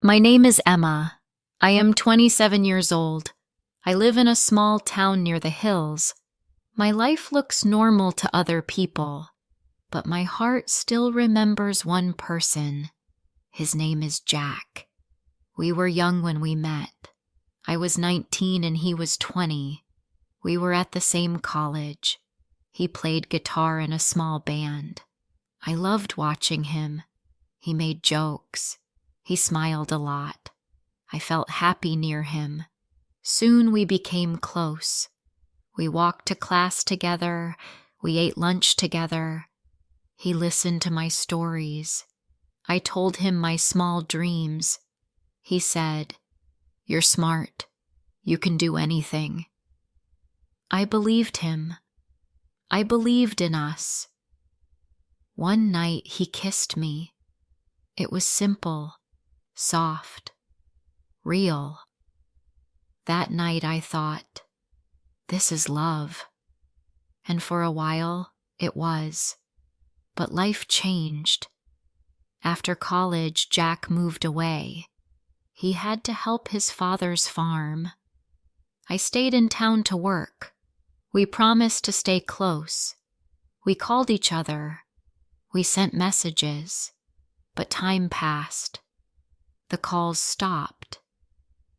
My name is Emma. I am 27 years old. I live in a small town near the hills. My life looks normal to other people, but my heart still remembers one person. His name is Jack. We were young when we met. I was 19 and he was 20. We were at the same college. He played guitar in a small band. I loved watching him. He made jokes. He smiled a lot. I felt happy near him. Soon we became close. We walked to class together. We ate lunch together. He listened to my stories. I told him my small dreams. He said, "You're smart. You can do anything." I believed him. I believed in us. One night he kissed me. It was simple, soft, real. That night I thought, this is love. And for a while, it was. But life changed. After college, Jack moved away. He had to help his father's farm. I stayed in town to work. We promised to stay close. We called each other. We sent messages. But time passed. The calls stopped.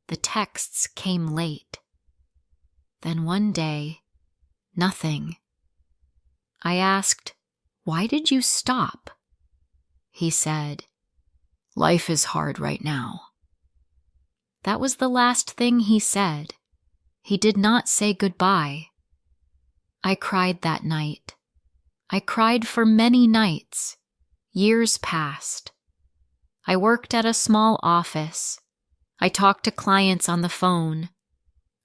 The texts came late. Then one day, nothing. I asked, "Why did you stop?" He said, "Life is hard right now." That was the last thing he said. He did not say goodbye. I cried that night. I cried for many nights. Years passed. I worked at a small office. I talked to clients on the phone.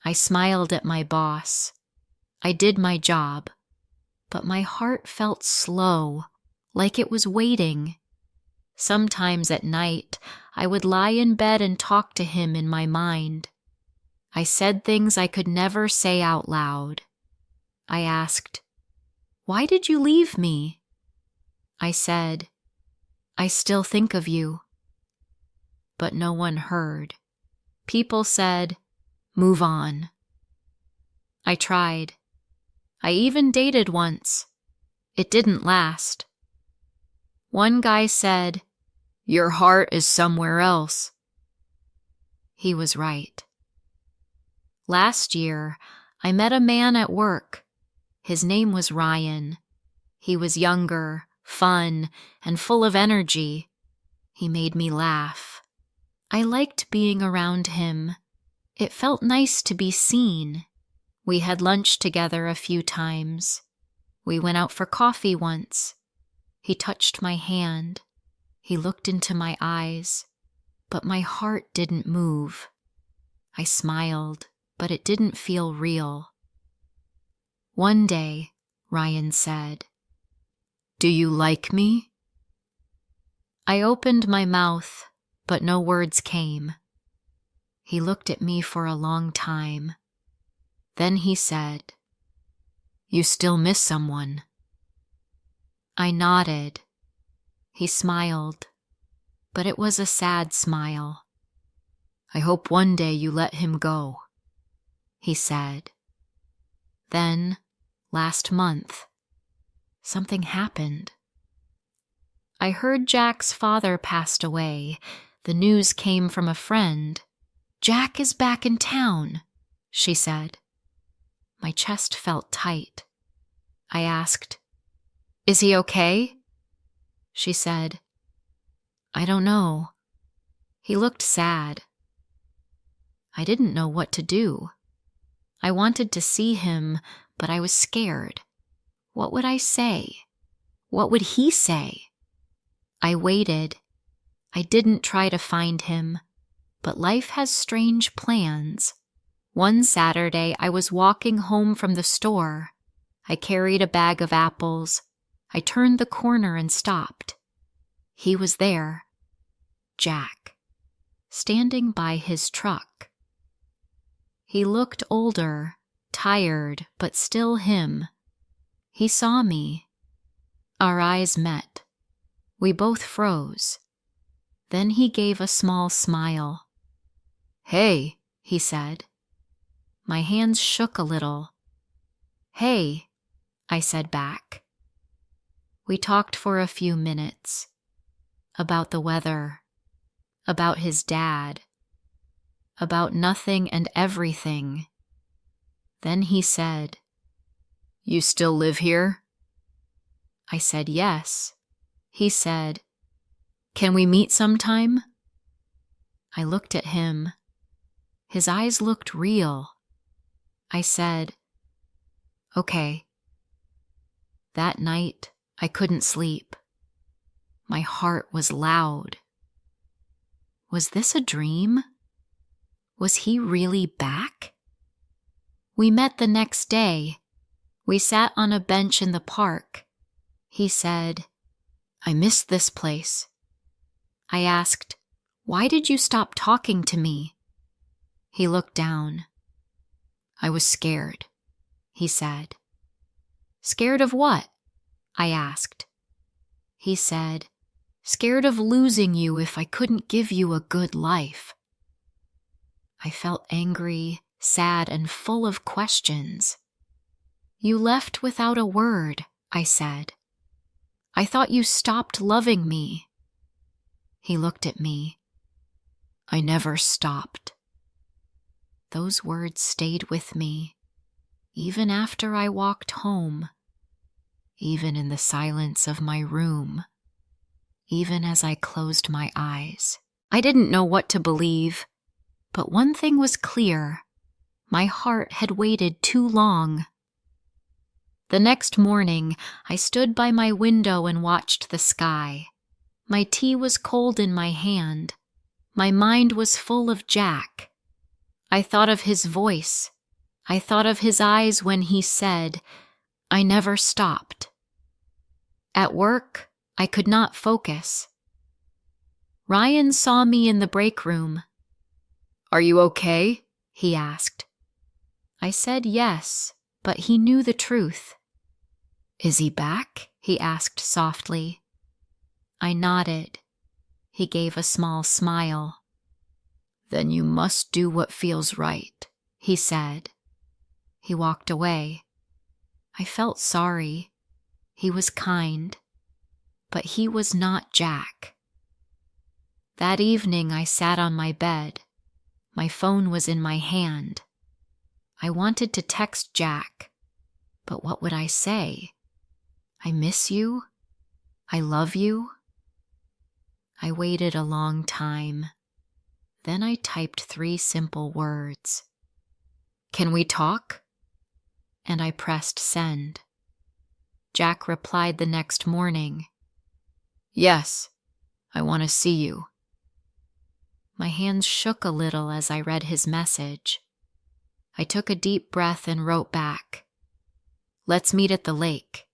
I smiled at my boss. I did my job. But my heart felt slow, like it was waiting. Sometimes at night, I would lie in bed and talk to him in my mind. I said things I could never say out loud. I asked, "Why did you leave me?" I said, "I still think of you." But no one heard. People said, "Move on." I tried. I even dated once. It didn't last. One guy said, "Your heart is somewhere else." He was right. Last year, I met a man at work. His name was Ryan. He was younger, fun, and full of energy. He made me laugh. I liked being around him. It felt nice to be seen. We had lunch together a few times. We went out for coffee once. He touched my hand. He looked into my eyes, but my heart didn't move. I smiled, but it didn't feel real. One day, Ryan said, "Do you like me?" I opened my mouth, but no words came. He looked at me for a long time. Then he said, "You still miss someone?" I nodded. He smiled, but it was a sad smile. "I hope one day you let him go," he said. Then, last month, something happened. I heard Jack's father passed away. The news came from a friend. "Jack is back in town," she said. My chest felt tight. I asked, "Is he okay?" She said, "I don't know." He looked sad. I didn't know what to do. I wanted to see him, but I was scared. What would I say? What would he say? I waited. I didn't try to find him, but life has strange plans. One Saturday, I was walking home from the store. I carried a bag of apples. I turned the corner and stopped. He was there, Jack, standing by his truck. He looked older, tired, but still him. He saw me. Our eyes met. We both froze. Then he gave a small smile. "Hey," he said. My hands shook a little. "Hey," I said back. We talked for a few minutes. About the weather. About his dad. About nothing and everything. Then he said, "You still live here?" I said yes. He said, "Can we meet sometime?" I looked at him. His eyes looked real. I said, "Okay." That night, I couldn't sleep. My heart was loud. Was this a dream? Was he really back? We met the next day. We sat on a bench in the park. He said, "I miss this place." I asked, "Why did you stop talking to me?" He looked down. "I was scared," he said. "Scared of what?" I asked. He said, "Scared of losing you if I couldn't give you a good life." I felt angry, sad, and full of questions. "You left without a word," I said. "I thought you stopped loving me." He looked at me. "I never stopped." Those words stayed with me, even after I walked home, even in the silence of my room, even as I closed my eyes. I didn't know what to believe, but one thing was clear. My heart had waited too long. The next morning, I stood by my window and watched the sky. My tea was cold in my hand. My mind was full of Jack. I thought of his voice. I thought of his eyes when he said, "I never stopped." At work, I could not focus. Ryan saw me in the break room. "Are you okay?" he asked. I said yes, but he knew the truth. "Is he back?" he asked softly. I nodded. He gave a small smile. "Then you must do what feels right," he said. He walked away. I felt sorry. He was kind. But he was not Jack. That evening I sat on my bed. My phone was in my hand. I wanted to text Jack. But what would I say? "I miss you? I love you?" I waited a long time. Then I typed 3 simple words. "Can we talk?" And I pressed send. Jack replied the next morning. "Yes, I want to see you." My hands shook a little as I read his message. I took a deep breath and wrote back, "Let's meet at the lake."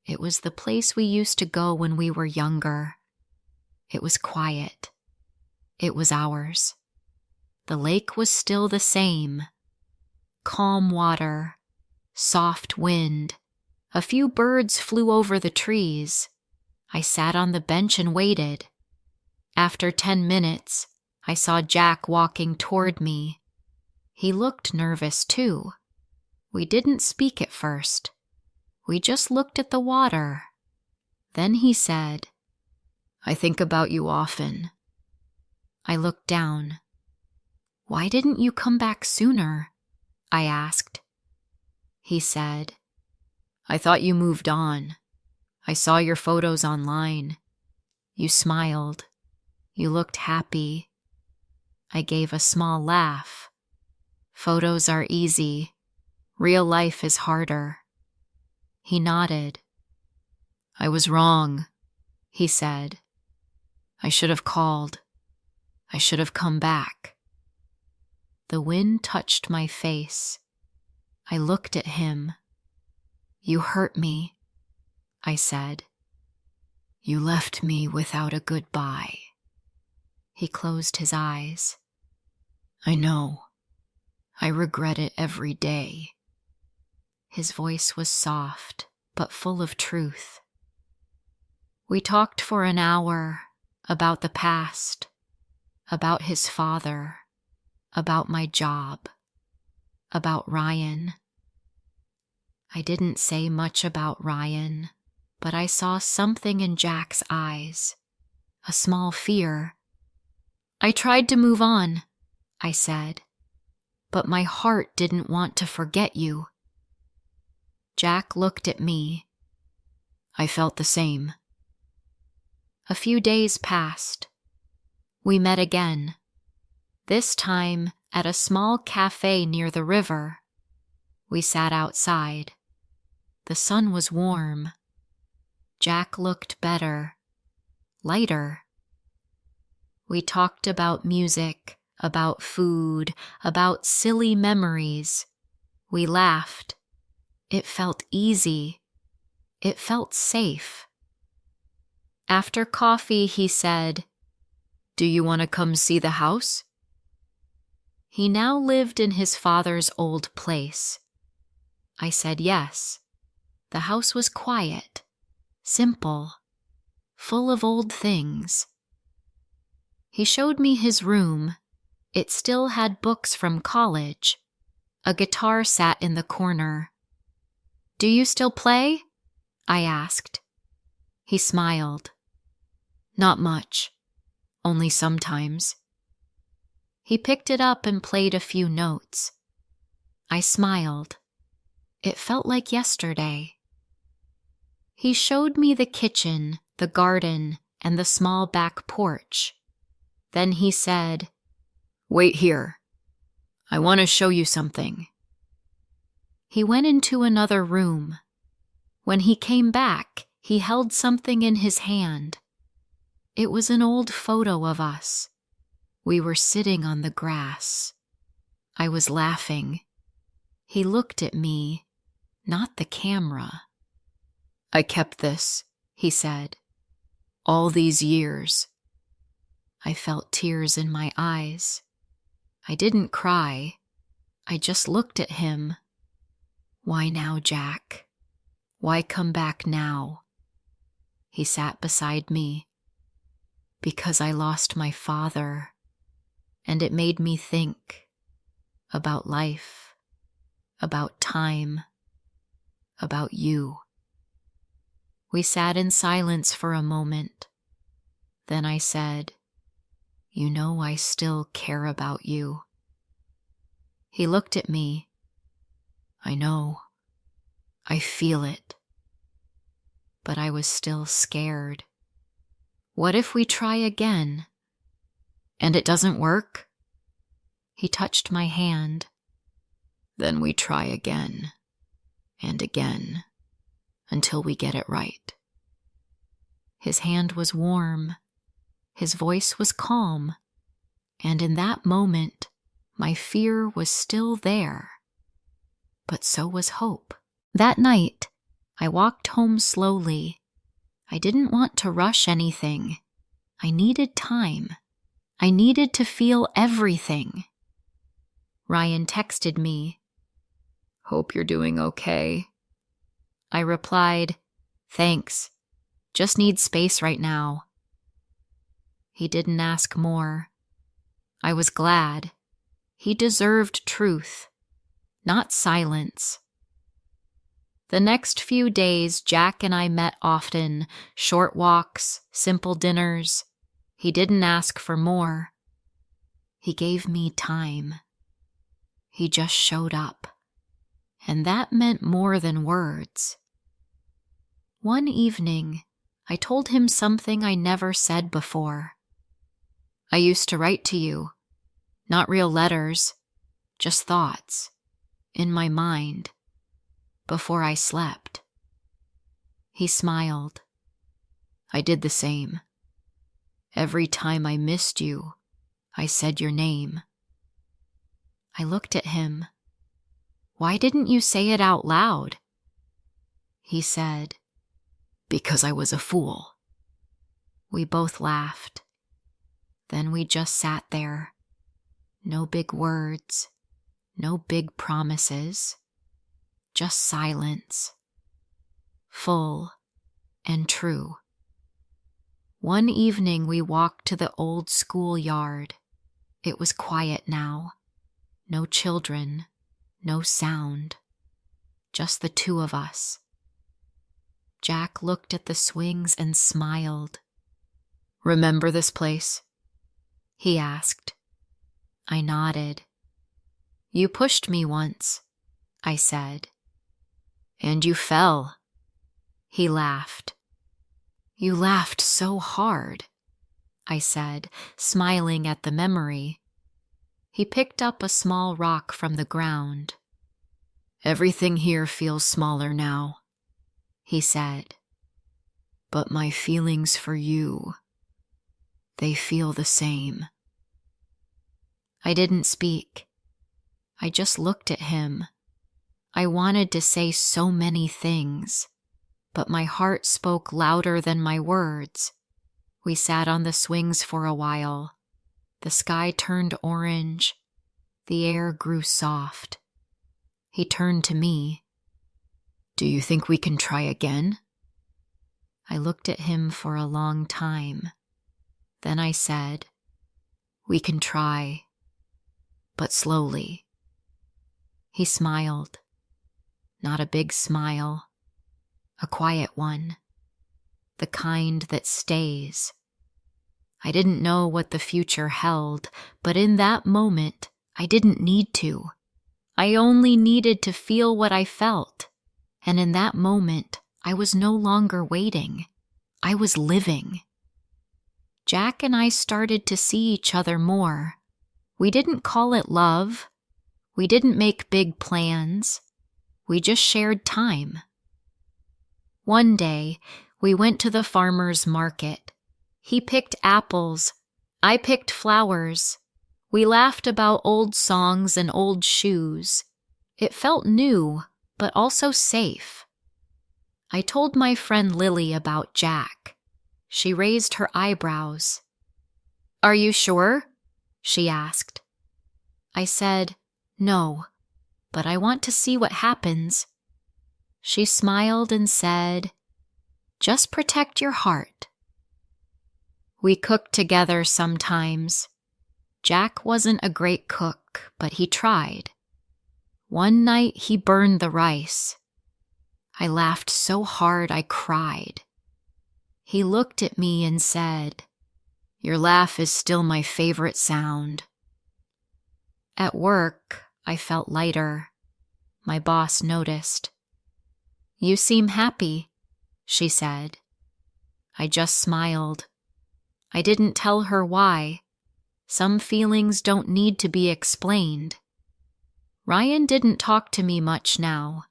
It was the place we used to go when we were younger. It was quiet. It was ours. The lake was still the same. Calm water, soft wind. A few birds flew over the trees. I sat on the bench and waited. After 10 minutes, I saw Jack walking toward me. He looked nervous too. We didn't speak at first. We just looked at the water. Then he said, "I think about you often." I looked down. "Why didn't you come back sooner?" I asked. He said, "I thought you moved on. I saw your photos online. You smiled. You looked happy." I gave a small laugh. "Photos are easy. Real life is harder." He nodded. "I was wrong," he said. "I should have called. I should have come back." The wind touched my face. I looked at him. "You hurt me," I said. "You left me without a goodbye." He closed his eyes. "I know. I regret it every day." His voice was soft, but full of truth. We talked for an hour. about the past, about his father, about my job, about Ryan. I didn't say much about Ryan, but I saw something in Jack's eyes, a small fear. I tried to move on, I said, but my heart didn't want to forget you. Jack looked at me. I felt the same. A few days passed. We met again, this time at a small cafe near the river. We sat outside. The sun was warm. Jack looked better, lighter. We talked about music, about food, about silly memories. We laughed. It felt easy. It felt safe. After coffee, he said, "Do you want to come see the house?" He now lived in his father's old place. I said yes. The house was quiet, simple, full of old things. He showed me his room. It still had books from college. A guitar sat in the corner. "Do you still play?" I asked. He smiled. "Not much, only sometimes." He picked it up and played a few notes. I smiled. It felt like yesterday. He showed me the kitchen, the garden, and the small back porch. Then he said, "Wait here. I want to show you something." He went into another room. When he came back, he held something in his hand. It was an old photo of us. We were sitting on the grass. I was laughing. He looked at me, not the camera. "I kept this," he said, "all these years." I felt tears in my eyes. I didn't cry. I just looked at him. "Why now, Jack? Why come back now?" He sat beside me. "Because I lost my father, and it made me think about life, about time, about you." We sat in silence for a moment. Then I said, "You know I still care about you." He looked at me. "I know. I feel it." But I was still scared. What if we try again? And it doesn't work? He touched my hand. Then we try again and again until we get it right. His hand was warm. His voice was calm. And in that moment, my fear was still there. But so was hope. That night, I walked home slowly. I didn't want to rush anything. I needed time. I needed to feel everything. Ryan texted me, "Hope you're doing okay." I replied, "Thanks. Just need space right now." He didn't ask more. I was glad. He deserved truth, not silence. The next few days, Jack and I met often, short walks, simple dinners. He didn't ask for more. He gave me time. He just showed up. And that meant more than words. One evening, I told him something I never said before. "I used to write to you. Not real letters, just thoughts, in my mind, before I slept." He smiled. "I did the same. Every time I missed you, I said your name." I looked at him. "Why didn't you say it out loud?" He said, "Because I was a fool." We both laughed. Then we just sat there. No big words, no big promises, just silence, full and true. One evening we walked to the old schoolyard. It was quiet now. No children, no sound. Just the two of us. Jack looked at the swings and smiled. "Remember this place?" he asked. I nodded. "You pushed me once," I said. "And you fell." He laughed. "You laughed so hard," I said, smiling at the memory. He picked up a small rock from the ground. "Everything here feels smaller now," he said. "But my feelings for you, they feel the same." I didn't speak. I just looked at him. I wanted to say so many things, but my heart spoke louder than my words. We sat on the swings for a while. The sky turned orange. The air grew soft. He turned to me. "Do you think we can try again?" I looked at him for a long time. Then I said, "We can try, but slowly." He smiled. Not a big smile, a quiet one, the kind that stays. I didn't know what the future held, but in that moment, I didn't need to. I only needed to feel what I felt. And in that moment, I was no longer waiting. I was living. Jack and I started to see each other more. We didn't call it love. We didn't make big plans. We just shared time. One day, we went to the farmer's market. He picked apples. I picked flowers. We laughed about old songs and old shoes. It felt new, but also safe. I told my friend Lily about Jack. She raised her eyebrows. "Are you sure?" she asked. I said, "No, but I want to see what happens." She smiled and said, "Just protect your heart." We cooked together sometimes. Jack wasn't a great cook, but he tried. One night he burned the rice. I laughed so hard I cried. He looked at me and said, "Your laugh is still my favorite sound." At work, I felt lighter. My boss noticed. "You seem happy," she said. I just smiled. I didn't tell her why. Some feelings don't need to be explained. Ryan didn't talk to me much now.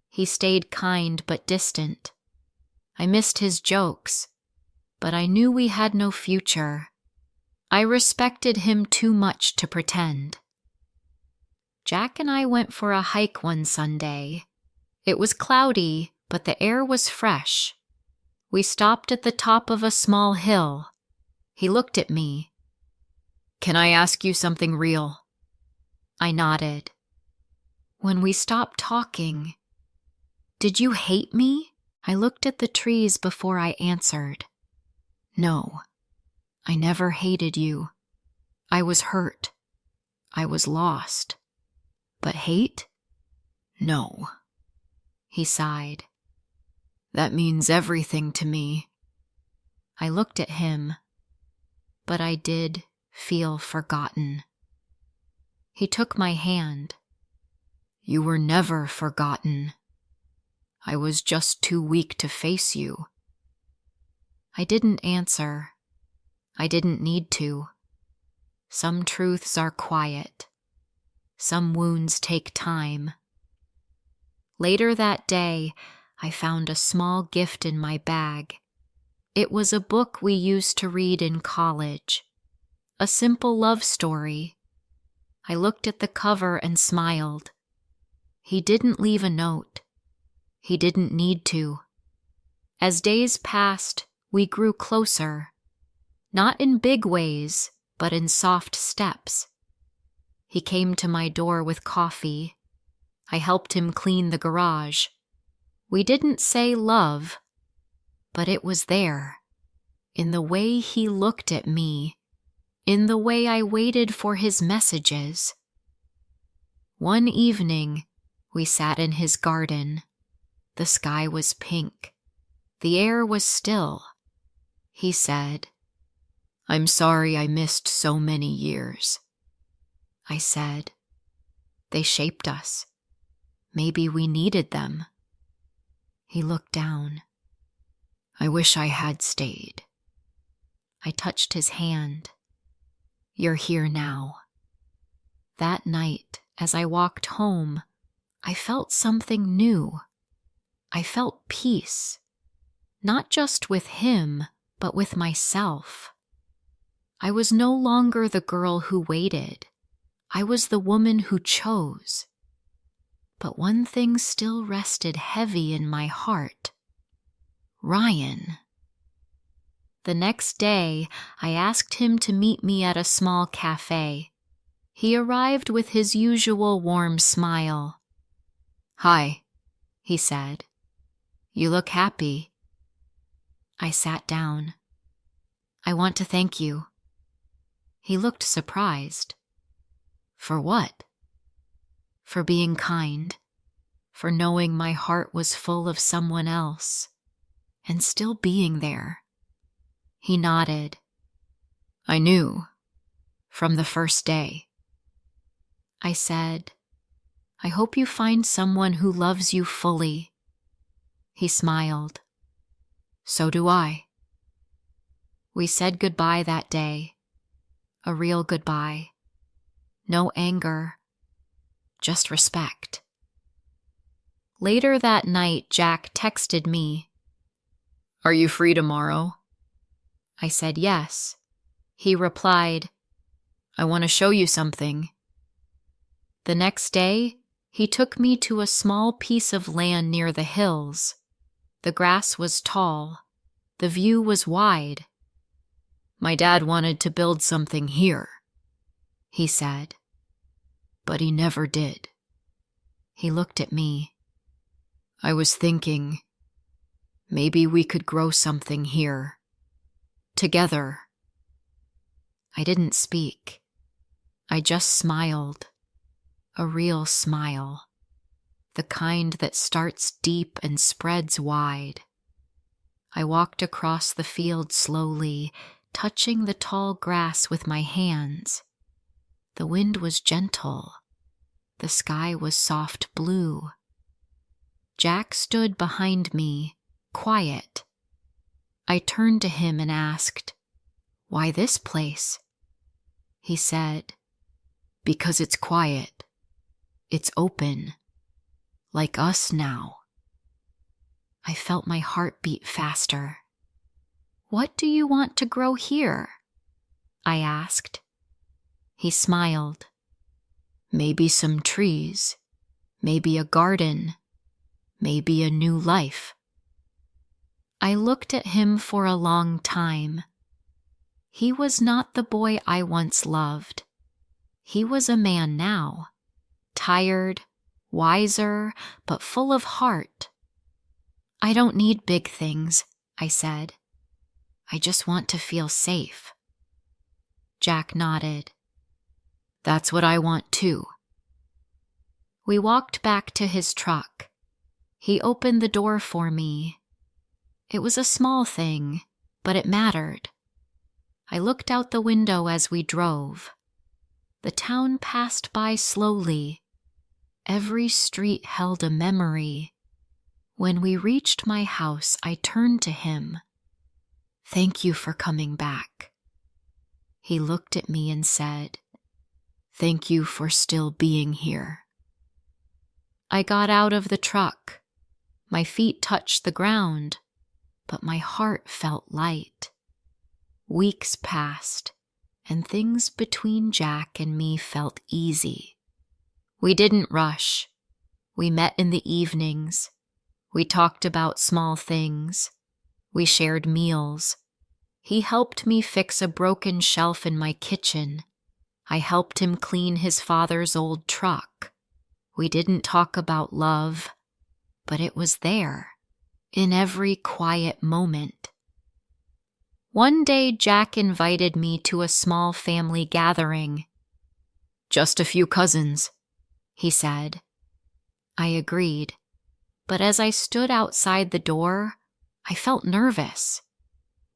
He stayed kind but distant. I missed his jokes, but I knew we had no future. I respected him too much to pretend. Jack and I went for a hike one Sunday. It was cloudy, but the air was fresh. We stopped at the top of a small hill. He looked at me. "Can I ask you something real?" I nodded. When we stopped talking, "Did you hate me?" I looked at the trees before I answered. "No, I never hated you. I was hurt. I was lost. But hate? No." He sighed. "That means everything to me." I looked at him, but I did feel forgotten. He took my hand. "You were never forgotten. I was just too weak to face you." I didn't answer. I didn't need to. Some truths are quiet. Some wounds take time. Later that day, I found a small gift in my bag. It was a book we used to read in college. A simple love story. I looked at the cover and smiled. He didn't leave a note. He didn't need to. As days passed, we grew closer. Not in big ways, but in soft steps. He came to my door with coffee. I helped him clean the garage. We didn't say love, but it was there. in the way he looked at me, in the way I waited for his messages. One evening, we sat in his garden. The sky was pink. The air was still. He said, "I'm sorry I missed so many years." I said, "They shaped us. Maybe we needed them." He looked down. "I wish I had stayed." I touched his hand. "You're here now." That night, as I walked home, I felt something new. I felt peace, not just with him, but with myself. I was no longer the girl who waited. I was the woman who chose. But one thing still rested heavy in my heart. Ryan. The next day, I asked him to meet me at a small cafe. He arrived with his usual warm smile. "Hi," he said. "You look happy." I sat down. "I want to thank you." He looked surprised. "For what?" "For being kind, for knowing my heart was full of someone else, and still being there." He nodded. "I knew, from the first day." I said, "I hope you find someone who loves you fully." He smiled. "So do I." We said goodbye that day. A real goodbye. No anger, just respect. Later that night, Jack texted me. "Are you free tomorrow?" I said yes. He replied, "I want to show you something." The next day, he took me to a small piece of land near the hills. The grass was tall. The view was wide. "My dad wanted to build something here," he said. "But he never did." He looked at me. "I was thinking, maybe we could grow something here. Together." I didn't speak. I just smiled. A real smile. The kind that starts deep and spreads wide. I walked across the field slowly, touching the tall grass with my hands. The wind was gentle. The sky was soft blue. Jack stood behind me, quiet. I turned to him and asked, "Why this place?" He said, "Because it's quiet. It's open. Like us now." I felt my heart beat faster. "What do you want to grow here?" I asked. He smiled. "Maybe some trees. Maybe a garden. Maybe a new life." I looked at him for a long time. He was not the boy I once loved. He was a man now, tired, wiser, but full of heart. "I don't need big things," I said. "I just want to feel safe." Jack nodded. "That's what I want too." We walked back to his truck. He opened the door for me. It was a small thing, but it mattered. I looked out the window as we drove. The town passed by slowly. Every street held a memory. When we reached my house, I turned to him. "Thank you for coming back." He looked at me and said, "Thank you for still being here." I got out of the truck. My feet touched the ground, but my heart felt light. Weeks passed, and things between Jack and me felt easy. We didn't rush. We met in the evenings. We talked about small things. We shared meals. He helped me fix a broken shelf in my kitchen. I helped him clean his father's old truck. We didn't talk about love, but it was there, in every quiet moment. One day, Jack invited me to a small family gathering. "Just a few cousins," he said. I agreed, but as I stood outside the door, I felt nervous.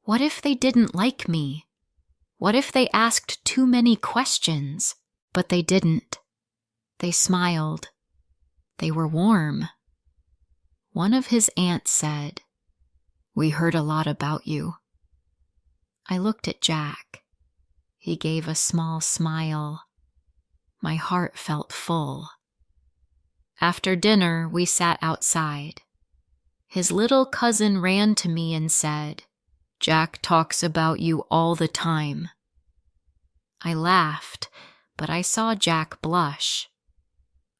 What if they didn't like me? What if they asked too many questions? But they didn't. They smiled. They were warm. One of his aunts said, "We heard a lot about you." I looked at Jack. He gave a small smile. My heart felt full. After dinner, we sat outside. His little cousin ran to me and said, "Jack talks about you all the time." I laughed, but I saw Jack blush.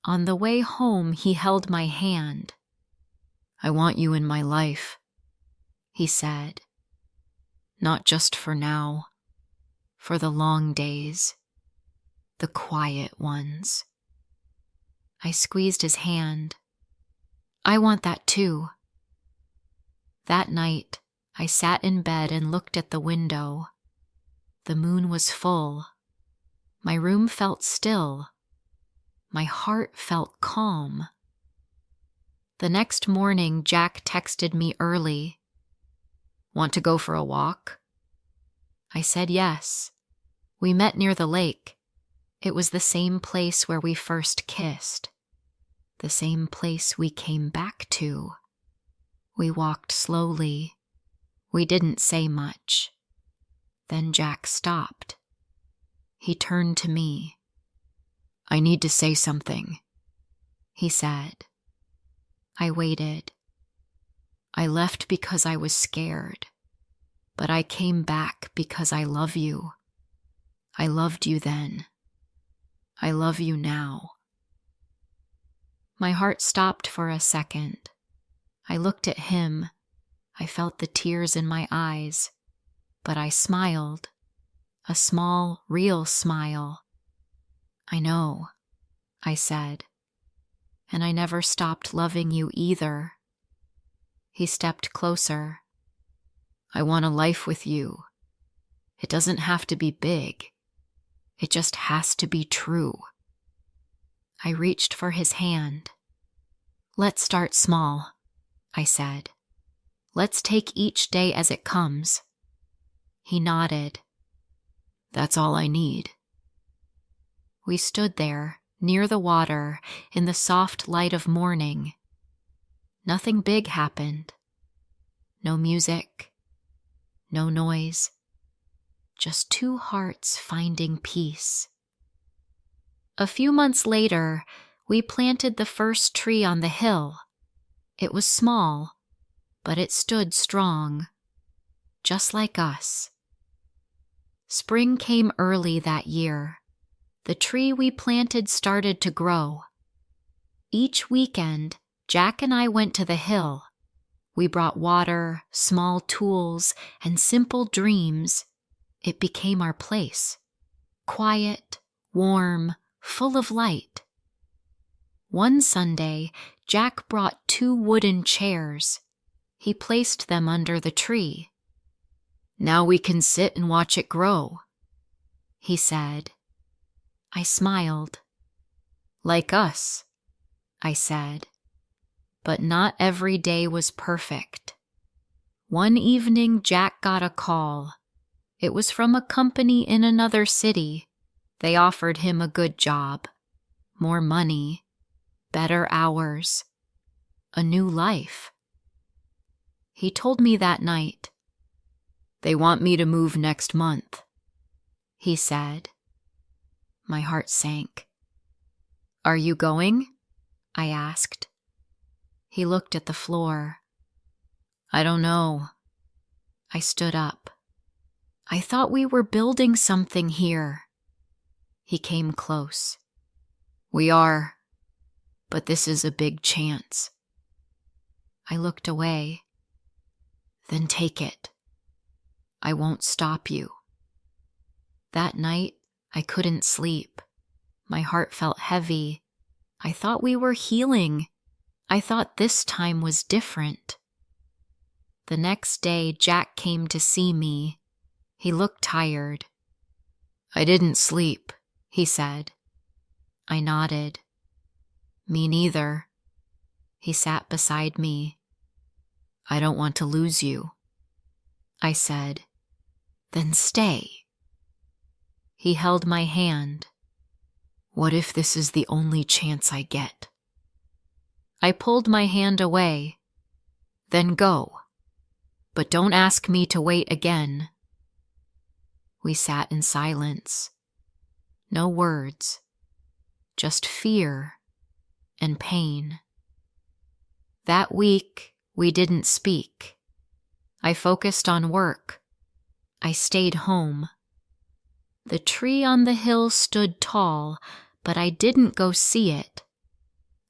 On the way home, he held my hand. "I want you in my life," he said. "Not just for now, for the long days, the quiet ones." I squeezed his hand. "I want that too." That night, I sat in bed and looked at the window. The moon was full. My room felt still. My heart felt calm. The next morning, Jack texted me early. "Want to go for a walk?" I said yes. We met near the lake. It was the same place where we first kissed. The same place we came back to. We walked slowly. We didn't say much. Then Jack stopped. He turned to me. "I need to say something," he said. I waited. "I left because I was scared, but I came back because I love you. I loved you then. I love you now." My heart stopped for a second. I looked at him. I felt the tears in my eyes, but I smiled. A small, real smile. "I know," I said. "And I never stopped loving you either." He stepped closer. "I want a life with you. It doesn't have to be big. It just has to be true." I reached for his hand. "Let's start small," I said. "Let's take each day as it comes." He nodded. "That's all I need." We stood there, near the water, in the soft light of morning. Nothing big happened. No music. No noise. Just two hearts finding peace. A few months later, we planted the first tree on the hill. It was small, but it stood strong, just like us. Spring came early that year. The tree we planted started to grow. Each weekend, Jack and I went to the hill. We brought water, small tools, and simple dreams. It became our place. Quiet, warm, full of light. One Sunday, Jack brought 2 wooden chairs. He placed them under the tree. "Now we can sit and watch it grow," he said. I smiled. "Like us," I said. But not every day was perfect. One evening, Jack got a call. It was from a company in another city. They offered him a good job, more money, better hours, a new life. He told me that night. "They want me to move next month," he said. My heart sank. "Are you going?" I asked. He looked at the floor. "I don't know." I stood up. "I thought we were building something here." He came close. "We are, but this is a big chance." I looked away. "Then take it. I won't stop you." That night, I couldn't sleep. My heart felt heavy. I thought we were healing. I thought this time was different. The next day, Jack came to see me. He looked tired. "I didn't sleep," he said. I nodded. "Me neither." He sat beside me. "I don't want to lose you." I said, "Then stay." He held my hand. "What if this is the only chance I get?" I pulled my hand away. "Then go. But don't ask me to wait again." We sat in silence. No words. Just fear and pain. That week, we didn't speak. I focused on work. I stayed home. The tree on the hill stood tall, but I didn't go see it.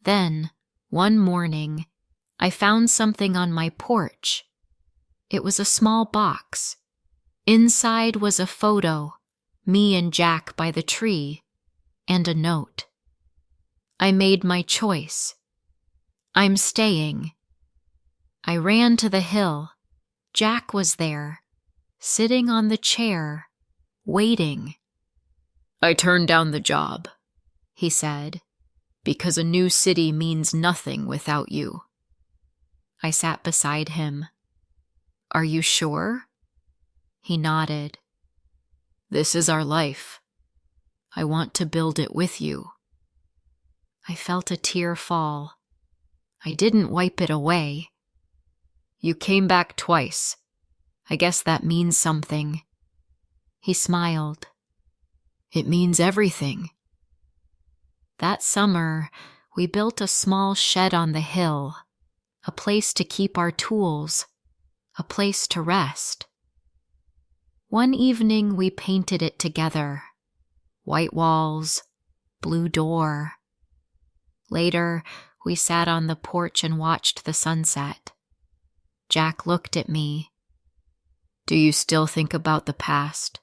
Then, one morning, I found something on my porch. It was a small box. Inside was a photo, me and Jack by the tree, and a note. I made my choice. I'm staying. I ran to the hill. Jack was there, sitting on the chair, waiting. "I turned down the job," he said, "because a new city means nothing without you." I sat beside him. "Are you sure?" He nodded. "This is our life. I want to build it with you." I felt a tear fall. I didn't wipe it away. "You came back twice. I guess that means something." He smiled. "It means everything." That summer, we built a small shed on the hill, a place to keep our tools, a place to rest. One evening, we painted it together. White walls, blue door. Later, we sat on the porch and watched the sunset. Jack looked at me. "Do you still think about the past?"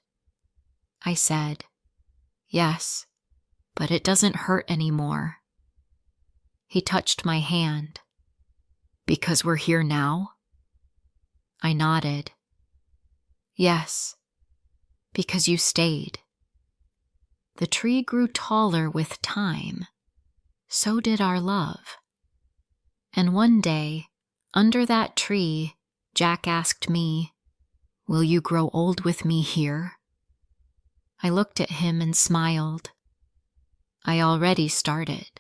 I said, "Yes, but it doesn't hurt anymore." He touched my hand. "Because we're here now?" I nodded. "Yes, because you stayed." The tree grew taller with time. So did our love. And one day, under that tree, Jack asked me, "Will you grow old with me here?" I looked at him and smiled. I already started.